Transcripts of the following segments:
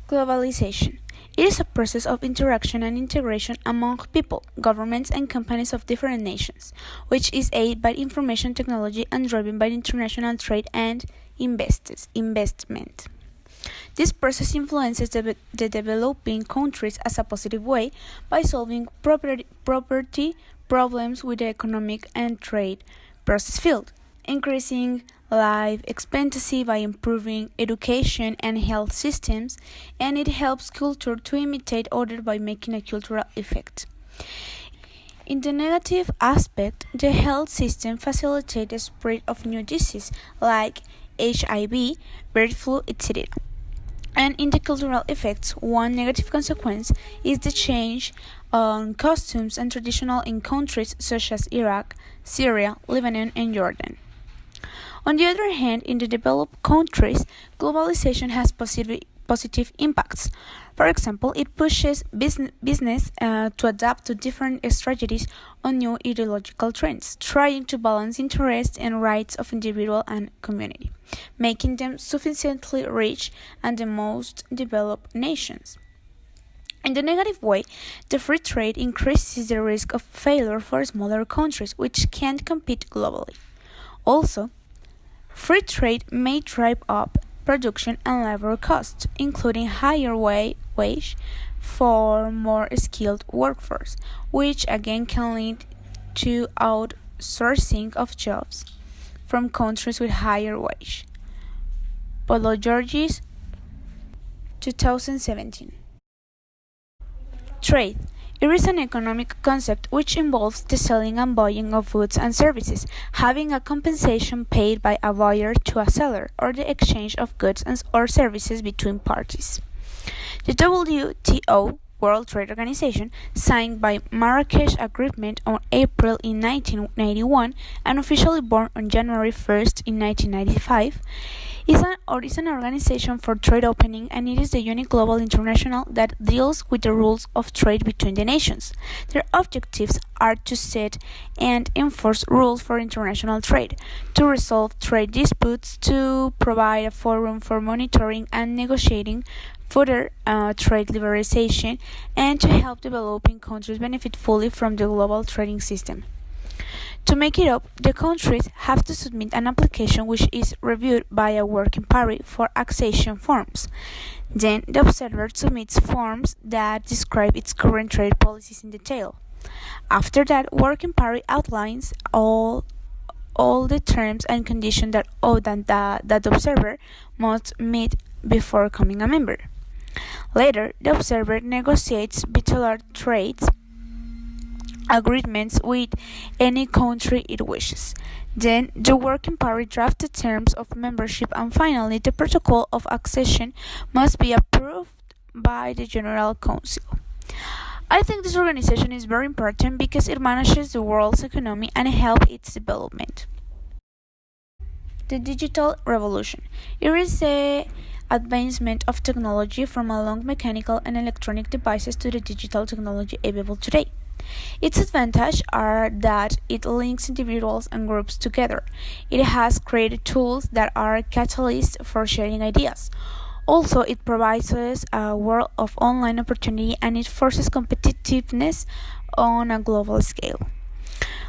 Globalization. It is a process of interaction and integration among people, governments, and companies of different nations, which is aided by information technology and driven by international trade and investment. This process influences the developing countries as a positive way by solving property problems with the economic and trade process field, increasing life expectancy by improving education and health systems, and it helps culture to imitate others by making a cultural effect. In the negative aspect, the health system facilitates the spread of new diseases like HIV, bird flu, etc. And in the cultural effects, one negative consequence is the change on costumes and traditional in countries such as Iraq, Syria, Lebanon, and Jordan. On the other hand, in the developed countries, globalization has positive impacts. For example, it pushes business to adapt to different strategies on new ideological trends, trying to balance interests and rights of individual and community, making them sufficiently rich and the most developed nations. In the negative way, the free trade increases the risk of failure for smaller countries which can't compete globally. Also, free trade may drive up production and labor costs, including higher wage for more skilled workforce, which again can lead to outsourcing of jobs from countries with higher wage. Polo Georgis, 2017. Trade. It is an economic concept which involves the selling and buying of goods and services, having a compensation paid by a buyer to a seller, or the exchange of goods or services between parties. The WTO, World Trade Organization, signed by Marrakesh Agreement on April in 1991 and officially born on January 1st in 1995, is an organization for trade opening, and it is the unique global international that deals with the rules of trade between the nations. Their objectives are to set and enforce rules for international trade, to resolve trade disputes, to provide a forum for monitoring and negotiating further trade liberalization, and to help developing countries benefit fully from the global trading system. To make it up, the countries have to submit an application which is reviewed by a working party for accession forms. Then the observer submits forms that describe its current trade policies in detail. After that, working party outlines all the terms and conditions that the observer must meet before becoming a member. Later, the observer negotiates bilateral trade agreements with any country it wishes. Then the working party drafts the terms of membership, and finally the protocol of accession must be approved by the General Council. I think this organization is very important because it manages the world's economy and helps its development. The digital revolution. It is the advancement of technology from along mechanical and electronic devices to the digital technology available today. Its advantages are that it links individuals and groups together. It has created tools that are catalysts for sharing ideas. Also, it provides us a world of online opportunity, and it forces competitiveness on a global scale.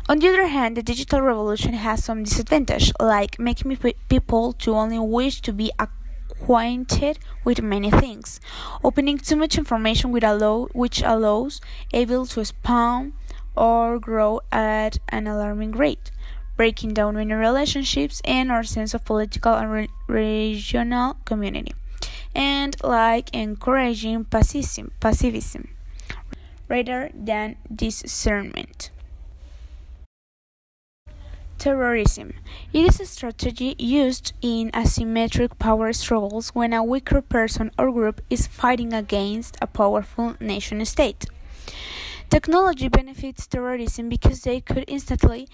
On the other hand, the digital revolution has some disadvantages, like making people to only wish to be acquainted with many things, opening too much information which allows able to spam or grow at an alarming rate, breaking down many relationships and our sense of political and regional community, and like encouraging pacifism rather than discernment. Terrorism. It is a strategy used in asymmetric power struggles when a weaker person or group is fighting against a powerful nation state. Technology benefits terrorism because they could instantly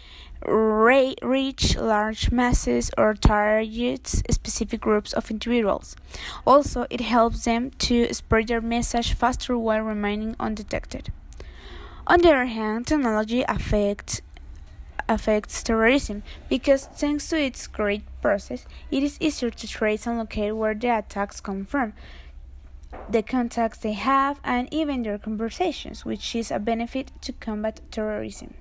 reach large masses or target specific groups of individuals. Also, it helps them to spread their message faster while remaining undetected. On the other hand, technology affects terrorism because thanks to its great process, it is easier to trace and locate where the attacks come from. the contacts they have, and even their conversations, which is a benefit to combat terrorism.